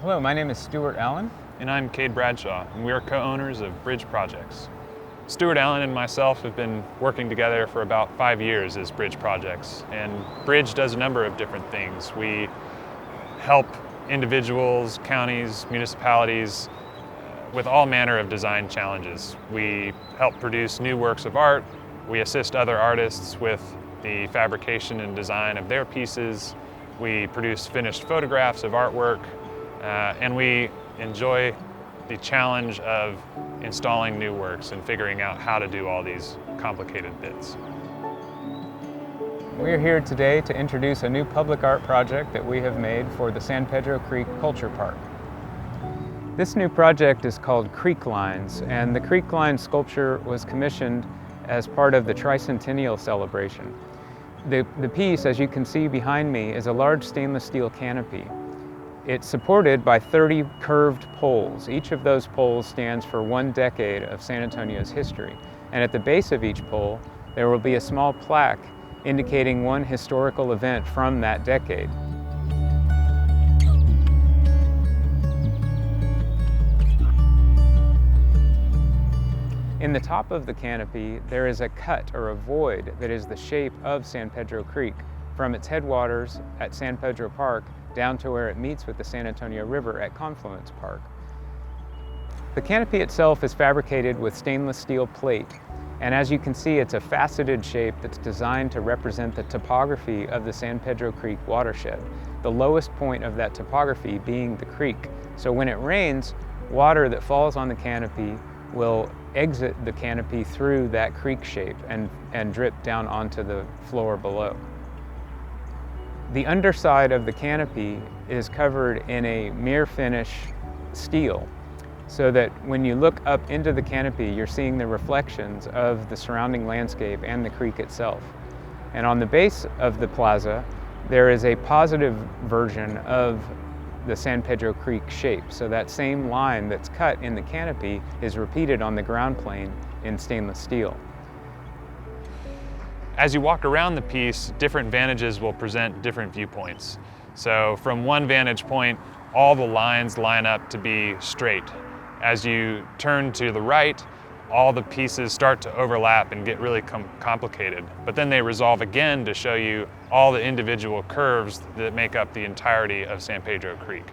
Hello, my name is Stuart Allen. And I'm Cade Bradshaw, and we are co-owners of Bridge Projects. Stuart Allen and myself have been working together for about 5 years as Bridge Projects, and Bridge does a number of different things. We help individuals, counties, municipalities with all manner of design challenges. We help produce new works of art. We assist other artists with the fabrication and design of their pieces. We produce finished photographs of artwork, and we enjoy the challenge of installing new works and figuring out how to do all these complicated bits. We are here today to introduce a new public art project that we have made for the San Pedro Creek Culture Park. This new project is called Creek Lines, and the Creek Line sculpture was commissioned as part of the tricentennial celebration. The piece, as you can see behind me, is a large stainless steel canopy. It's supported by 30 curved poles. Each of those poles stands for 1 decade of San Antonio's history. And at the base of each pole, there will be a small plaque indicating one historical event from that decade. In the top of the canopy, there is a cut or a void that is the shape of San Pedro Creek from its headwaters at San Pedro Park down to where it meets with the San Antonio River at Confluence Park. The canopy itself is fabricated with stainless steel plate, and as you can see, it's a faceted shape that's designed to represent the topography of the San Pedro Creek watershed, the lowest point of that topography being the creek. So when it rains, water that falls on the canopy will exit the canopy through that creek shape and drip down onto the floor below. The underside of the canopy is covered in a mirror finish steel, so that when you look up into the canopy, you're seeing the reflections of the surrounding landscape and the creek itself. And on the base of the plaza, there is a positive version of the San Pedro Creek shape. So that same line that's cut in the canopy is repeated on the ground plane in stainless steel. As you walk around the piece, different vantages will present different viewpoints. So from one vantage point, all the lines line up to be straight. As you turn to the right, all the pieces start to overlap and get really complicated. But then they resolve again to show you all the individual curves that make up the entirety of San Pedro Creek.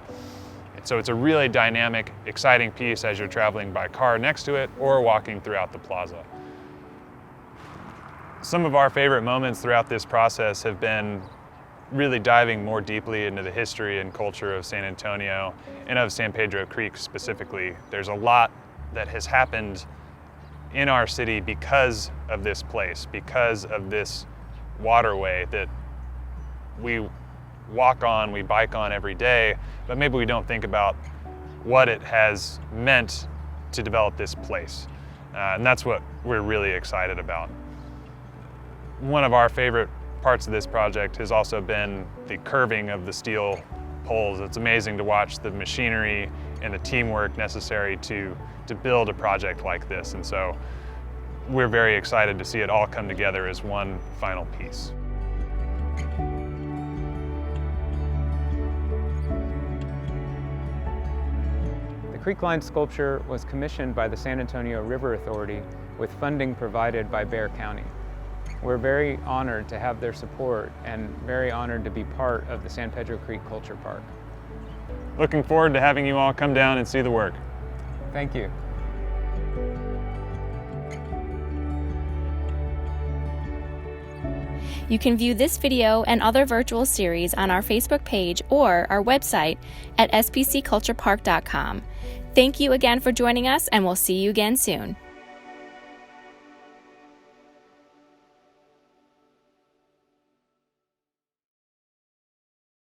So it's a really dynamic, exciting piece as you're traveling by car next to it or walking throughout the plaza. Some of our favorite moments throughout this process have been really diving more deeply into the history and culture of San Antonio and of San Pedro Creek specifically. There's a lot that has happened in our city because of this place, because of this waterway that we walk on, we bike on every day, but maybe we don't think about what it has meant to develop this place. And that's what we're really excited about. One of our favorite parts of this project has also been the curving of the steel poles. It's amazing to watch the machinery and the teamwork necessary to build a project like this. And so we're very excited to see it all come together as one final piece. The Creek Line sculpture was commissioned by the San Antonio River Authority with funding provided by Bexar County. We're very honored to have their support and very honored to be part of the San Pedro Creek Culture Park. Looking forward to having you all come down and see the work. Thank you. You can view this video and other virtual series on our Facebook page or our website at spcculturepark.com. Thank you again for joining us, and we'll see you again soon.